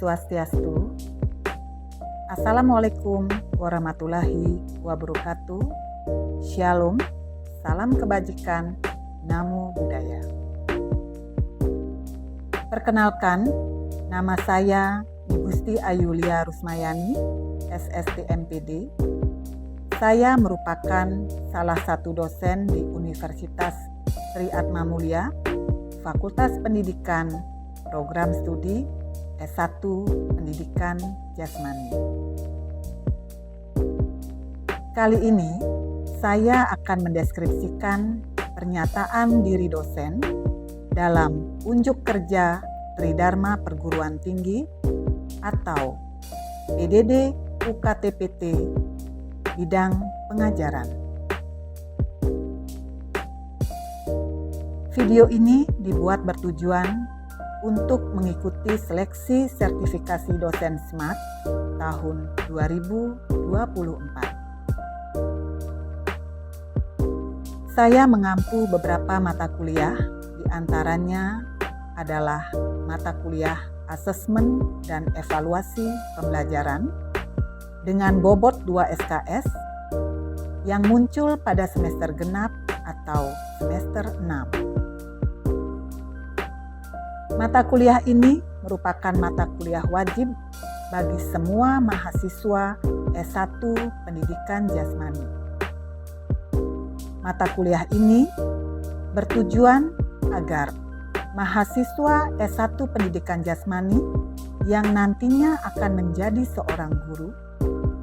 Swastiastu. Assalamualaikum warahmatullahi wabarakatuh. Shalom, salam kebajikan, namo buddhaya. Perkenalkan, nama saya Gusti Ayulia Rusmayani, SST MPD. Saya merupakan salah satu dosen di Universitas Sri Atmamulya, Fakultas Pendidikan, Program Studi S1 Pendidikan Jasmani. Kali ini saya akan mendeskripsikan pernyataan diri dosen dalam unjuk kerja Tridharma Perguruan Tinggi atau PDD UKTPT bidang pengajaran. Video ini dibuat bertujuan untuk mengikuti seleksi sertifikasi dosen SMART tahun 2024. Saya mengampu beberapa mata kuliah, diantaranya adalah mata kuliah asesmen dan evaluasi pembelajaran dengan bobot 2 SKS yang muncul pada semester genap atau semester 6. Mata kuliah ini merupakan mata kuliah wajib bagi semua mahasiswa S1 Pendidikan Jasmani. Mata kuliah ini bertujuan agar mahasiswa S1 Pendidikan Jasmani yang nantinya akan menjadi seorang guru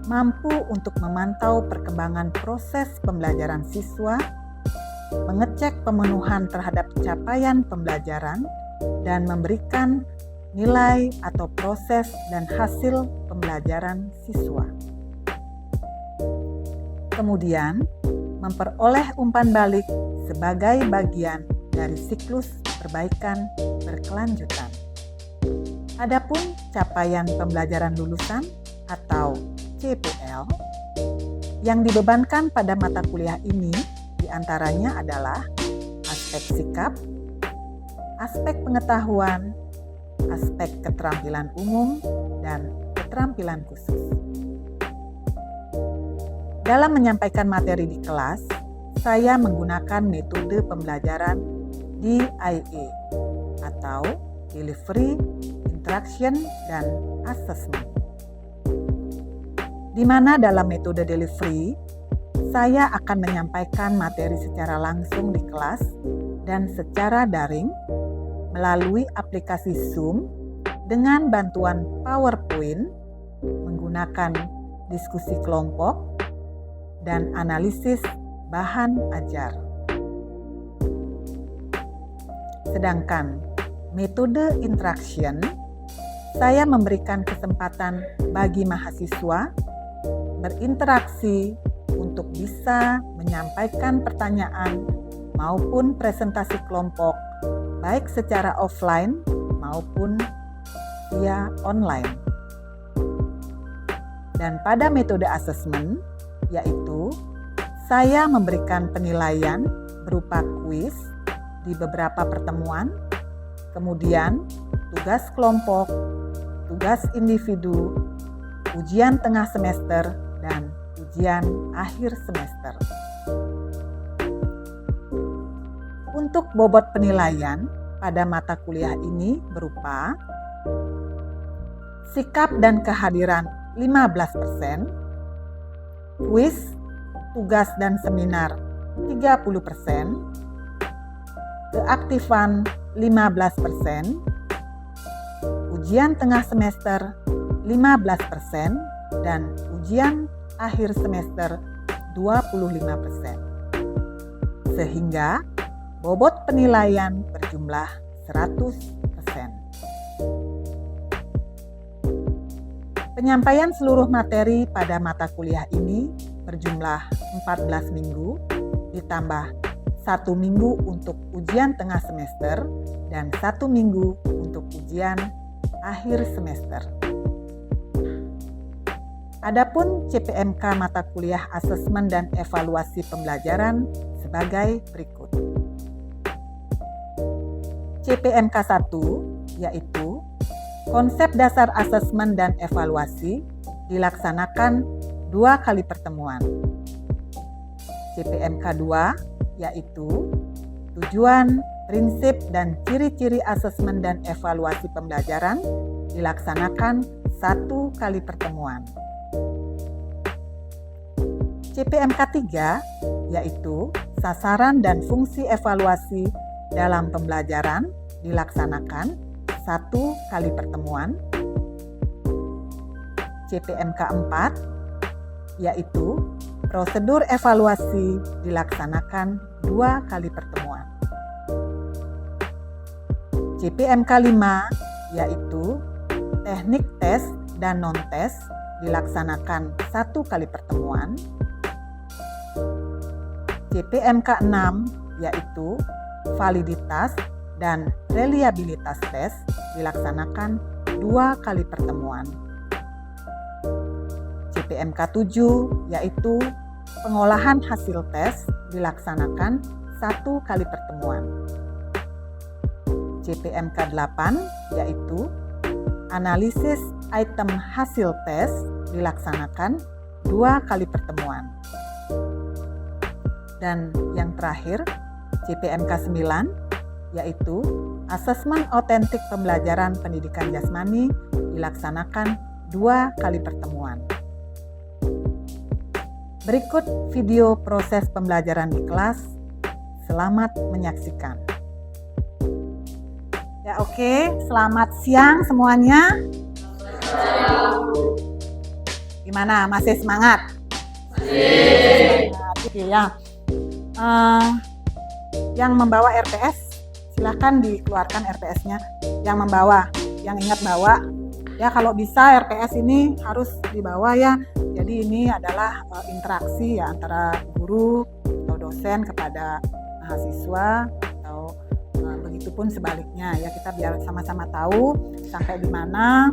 mampu untuk memantau perkembangan proses pembelajaran siswa, mengecek pemenuhan terhadap capaian pembelajaran, dan memberikan nilai atau proses dan hasil pembelajaran siswa. Kemudian, memperoleh umpan balik sebagai bagian dari siklus perbaikan berkelanjutan. Adapun capaian pembelajaran lulusan atau CPL yang dibebankan pada mata kuliah ini diantaranya adalah aspek sikap, aspek pengetahuan, aspek keterampilan umum, dan keterampilan khusus. Dalam menyampaikan materi di kelas, saya menggunakan metode pembelajaran DIA atau Delivery, Interaction, dan Assessment. Di mana dalam metode delivery, saya akan menyampaikan materi secara langsung di kelas dan secara daring melalui aplikasi Zoom dengan bantuan PowerPoint, menggunakan diskusi kelompok, dan analisis bahan ajar. Sedangkan metode interaction, saya memberikan kesempatan bagi mahasiswa berinteraksi untuk bisa menyampaikan pertanyaan maupun presentasi kelompok baik secara offline maupun via online. Dan pada metode asesmen, yaitu saya memberikan penilaian berupa kuis di beberapa pertemuan, kemudian tugas kelompok, tugas individu, ujian tengah semester, dan ujian akhir semester. Untuk bobot penilaian pada mata kuliah ini berupa sikap dan kehadiran 15%, kuis, tugas dan seminar 30%, keaktifan 15%, ujian tengah semester 15%, dan ujian akhir semester 25%. Sehingga bobot penilaian berjumlah 100%. Penyampaian seluruh materi pada mata kuliah ini berjumlah 14 minggu, ditambah 1 minggu untuk ujian tengah semester dan 1 minggu untuk ujian akhir semester. Adapun CPMK mata kuliah asesmen dan evaluasi pembelajaran sebagai berikut. CPMK 1 yaitu Konsep dasar asesmen dan evaluasi dilaksanakan 2 kali pertemuan. CPMK 2 yaitu tujuan, prinsip, dan ciri-ciri asesmen dan evaluasi pembelajaran dilaksanakan 1 kali pertemuan. CPMK 3 yaitu sasaran dan fungsi evaluasi dalam pembelajaran dilaksanakan 1 kali pertemuan. CPMK 4 yaitu prosedur evaluasi dilaksanakan 2 kali pertemuan. CPMK 5 yaitu teknik tes dan non-tes dilaksanakan 1 kali pertemuan. CPMK 6 yaitu validitas dan reliabilitas tes dilaksanakan 2 kali pertemuan. CPMK 7 yaitu pengolahan hasil tes dilaksanakan 1 kali pertemuan. CPMK 8 yaitu analisis item hasil tes dilaksanakan 2 kali pertemuan. Dan yang terakhir, CPMK 9 yaitu asesmen otentik pembelajaran pendidikan jasmani dilaksanakan 2 kali pertemuan. Berikut video proses pembelajaran di kelas. Selamat menyaksikan. Ya, oke, selamat siang semuanya. Gimana, masih semangat? Oke ya. Yang membawa RPS silahkan dikeluarkan RPS-nya. Yang membawa, yang ingat bawa ya, kalau bisa RPS ini harus dibawa ya. Jadi ini adalah interaksi ya antara guru atau dosen kepada mahasiswa, atau begitupun sebaliknya ya, kita biar sama-sama tahu sampai di mana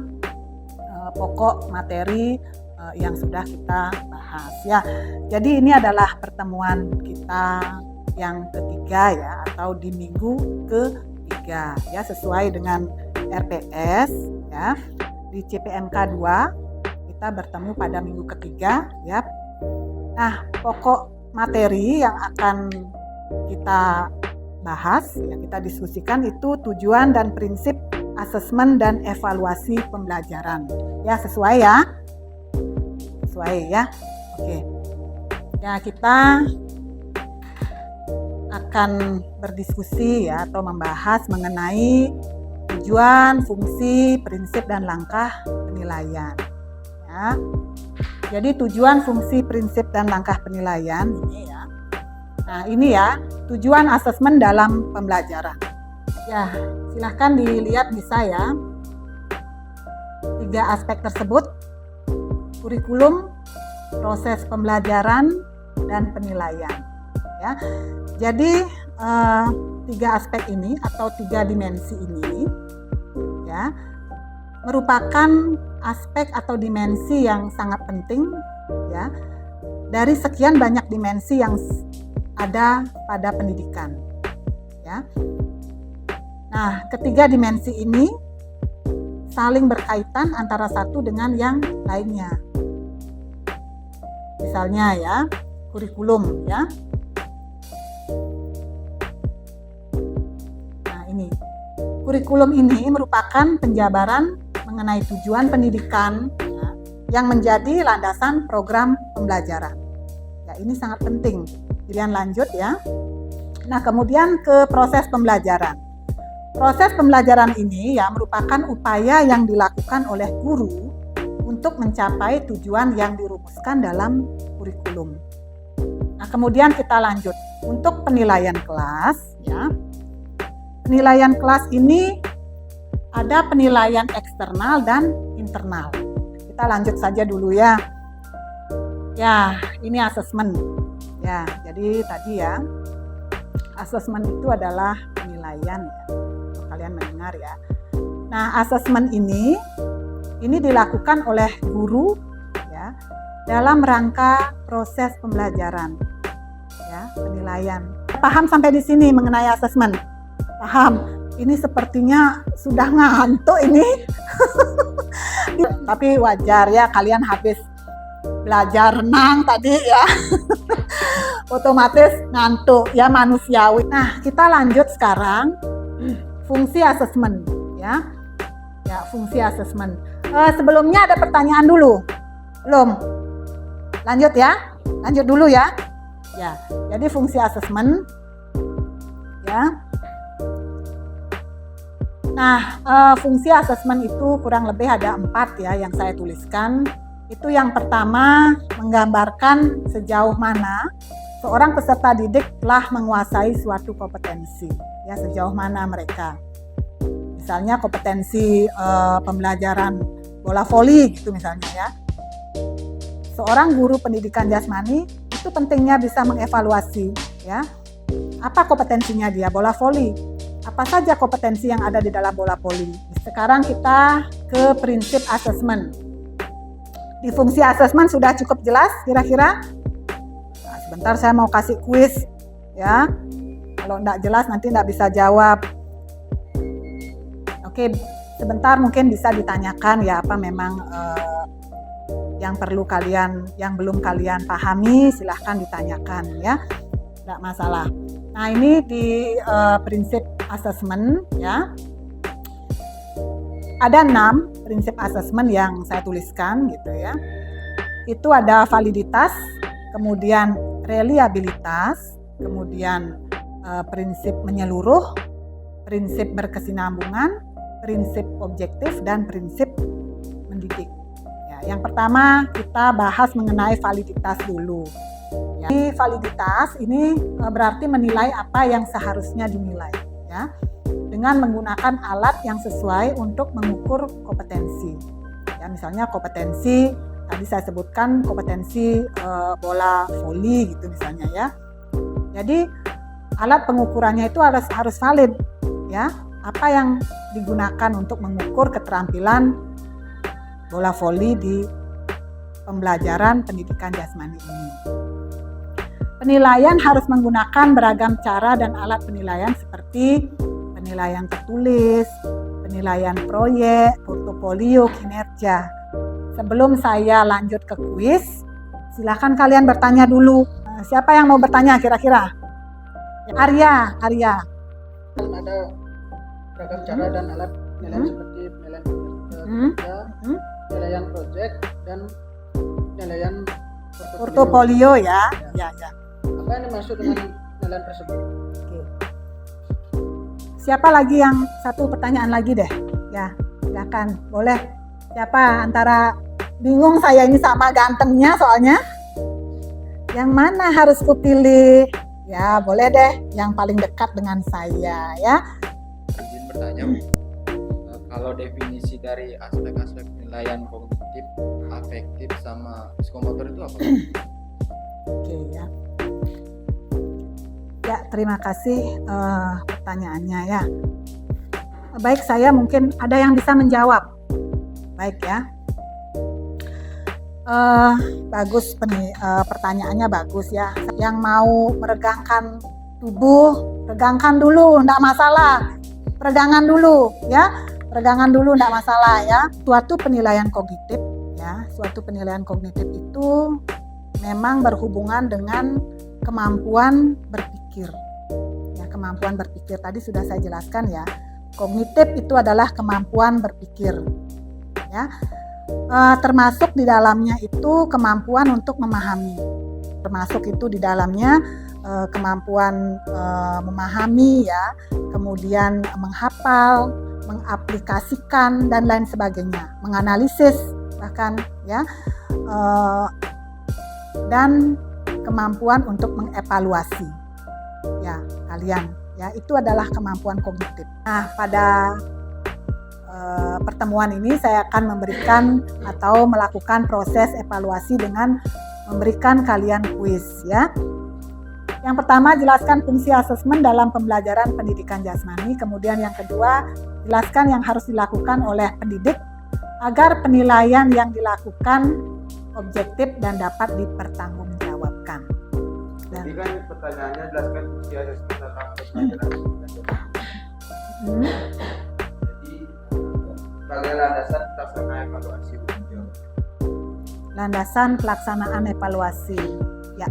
pokok materi yang sudah kita bahas ya. Jadi ini adalah pertemuan kita yang ketiga ya, atau di minggu ketiga ya, sesuai dengan RPS ya. Di CPMK 2 kita bertemu pada minggu ketiga ya. Nah, pokok materi yang akan kita bahas ya, kita diskusikan itu tujuan dan prinsip asesmen dan evaluasi pembelajaran ya, sesuai ya. Sesuai ya. Oke. Ya, kita akan berdiskusi ya, atau membahas mengenai tujuan, fungsi, prinsip, dan langkah penilaian ya. Jadi tujuan, fungsi, prinsip, dan langkah penilaian ini ya. Nah, ini ya tujuan asesmen dalam pembelajaran. Ya, silahkan dilihat bisa ya. 3 aspek tersebut: kurikulum, proses pembelajaran, dan penilaian ya. Jadi 3 aspek ini atau 3 dimensi ini ya merupakan aspek atau dimensi yang sangat penting ya dari sekian banyak dimensi yang ada pada pendidikan ya. Nah, ketiga dimensi ini saling berkaitan antara satu dengan yang lainnya. Misalnya ya, kurikulum ya. Nah, ini. Kurikulum ini merupakan penjabaran mengenai tujuan pendidikan ya, yang menjadi landasan program pembelajaran. Ya, ini sangat penting. Pilihan lanjut ya. Nah, kemudian ke proses pembelajaran. Proses pembelajaran ini ya merupakan upaya yang dilakukan oleh guru untuk mencapai tujuan yang dirumuskan dalam kurikulum. Nah, kemudian kita lanjut untuk penilaian kelas ya. Penilaian kelas ini ada penilaian eksternal dan internal. Kita lanjut saja dulu ya. Ya, ini asesmen. Ya, jadi tadi ya, asesmen itu adalah penilaian ya. Kalian mendengar ya. Nah, asesmen ini dilakukan oleh guru ya dalam rangka proses pembelajaran ya, penilaian. Paham sampai di sini mengenai asesmen? Paham. ini sepertinya sudah ngantuk ini. Tapi wajar ya, kalian habis belajar renang tadi ya. Otomatis ngantuk ya, manusiawi. Nah, kita lanjut sekarang fungsi asesmen ya. Ya, fungsi asesmen. Sebelumnya ada pertanyaan dulu. Belum? Lanjut ya. Lanjut dulu ya. Ya, jadi fungsi asesmen ya. Nah, fungsi asesmen itu kurang lebih ada 4 ya yang saya tuliskan. Itu yang pertama, menggambarkan sejauh mana seorang peserta didik telah menguasai suatu kompetensi. Ya, sejauh mana mereka. Misalnya kompetensi pembelajaran bola voli gitu misalnya ya. Seorang guru pendidikan jasmani itu pentingnya bisa mengevaluasi ya. Apa kompetensinya dia bola voli? Apa saja kompetensi yang ada di dalam bola voli? Sekarang kita ke prinsip asesmen. Di fungsi asesmen sudah cukup jelas kira-kira? Nah, sebentar saya mau kasih kuis ya. Kalau enggak jelas nanti enggak bisa jawab. Oke, sebentar mungkin bisa ditanyakan ya apa memang yang perlu kalian, yang belum kalian pahami silahkan ditanyakan ya. Enggak masalah. Nah, ini di prinsip asesmen ya. Ada 6 prinsip asesmen yang saya tuliskan gitu ya. Itu ada validitas, kemudian reliabilitas, kemudian prinsip menyeluruh, prinsip berkesinambungan, prinsip objektif, dan prinsip mendidik. Ya, yang pertama kita bahas mengenai validitas dulu. Ya, validitas ini berarti menilai apa yang seharusnya dinilai ya, dengan menggunakan alat yang sesuai untuk mengukur kompetensi. Ya, misalnya kompetensi tadi saya sebutkan kompetensi bola voli gitu misalnya ya. Jadi alat pengukurannya itu harus valid ya. Apa yang digunakan untuk mengukur keterampilan bola voli di pembelajaran pendidikan jasmani ini. Penilaian harus menggunakan beragam cara dan alat penilaian seperti penilaian tertulis, penilaian proyek, portofolio, kinerja. Sebelum saya lanjut ke kuis, silakan kalian bertanya dulu. Siapa yang mau bertanya kira-kira? Arya. Ada beragam cara dan alat penilaian seperti penilaian kinerja, penilaian proyek, dan penilaian portofolio ya. Ya. Apa yang dimaksud dengan penilaian tersebut? Oke. Siapa lagi yang satu pertanyaan lagi deh? Ya, silakan. Boleh. Siapa antara bingung saya ini sama gantengnya soalnya? Yang mana harus kupilih? Ya, boleh deh. Yang paling dekat dengan saya ya. Izin bertanya, kalau definisi dari aspek-aspek penilaian kognitif, afektif, sama psikomotor itu apa? Oke ya. Ya, terima kasih pertanyaannya ya. Baik, saya mungkin ada yang bisa menjawab. Baik ya. Bagus pertanyaannya bagus ya. Yang mau meregangkan tubuh, regangkan dulu, enggak masalah. Peregangan dulu ya. Peregangan dulu enggak masalah ya. Suatu penilaian kognitif ya, suatu penilaian kognitif itu memang berhubungan dengan kemampuan berpikir. Ya, kemampuan berpikir tadi sudah saya jelaskan ya. Kognitif itu adalah kemampuan berpikir. Ya. Termasuk di dalamnya itu kemampuan untuk memahami. Termasuk itu di dalamnya kemampuan memahami ya, kemudian menghafal, mengaplikasikan dan lain sebagainya, menganalisis bahkan ya, dan kemampuan untuk mengevaluasi ya kalian ya, itu adalah kemampuan kognitif. Nah, pada pertemuan ini saya akan memberikan atau melakukan proses evaluasi dengan memberikan kalian kuis ya. Yang pertama, jelaskan fungsi asesmen dalam pembelajaran pendidikan jasmani. Kemudian yang kedua, jelaskan yang harus dilakukan oleh pendidik agar penilaian yang dilakukan objektif dan dapat dipertanggungjawabkan. Jadi kan pertanyaannya jelaskan fungsi asesmen dalam pembelajaran pendidikan jasmani. Jadi sebagai landasan pelaksana evaluasi ujian. Landasan pelaksanaan evaluasi. Ya.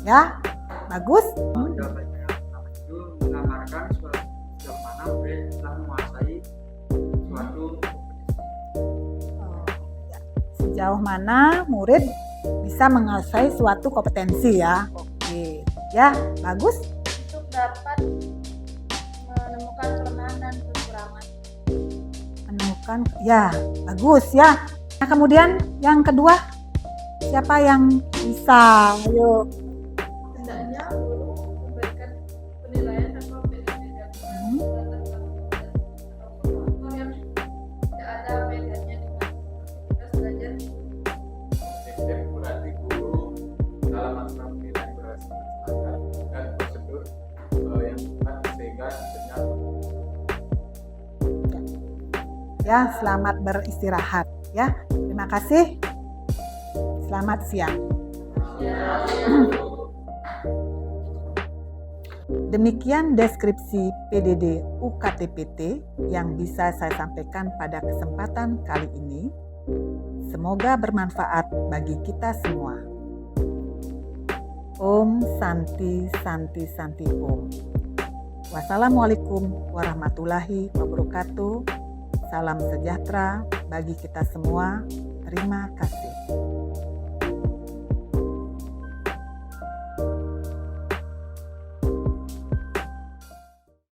Ya. Bagus. Jawabannya itu menggambarkan sejauh mana murid telah menguasai suatu Sejauh mana murid bisa menguasai suatu kompetensi ya. Oke. Ya, bagus. Untuk dapat menemukan kelemahan dan kekurangan. Menemukan, ya, bagus ya. Nah, kemudian yang kedua, siapa yang bisa? Ayo. Hendaknya guru memberikan penilaian atau beda-beda atau yang tidak ada bedanya dengan aktivitas belajar. Sistem berarti guru dalam melakukan penilaian berdasarkan standar dan prosedur yang tepat sehingga hasilnya Ya, selamat beristirahat ya. Terima kasih. Selamat siang. Demikian deskripsi PDD UKTPT yang bisa saya sampaikan pada kesempatan kali ini. Semoga bermanfaat bagi kita semua. Om Santi Santi Santi Om. Wassalamualaikum warahmatullahi wabarakatuh. Salam sejahtera bagi kita semua. Terima kasih.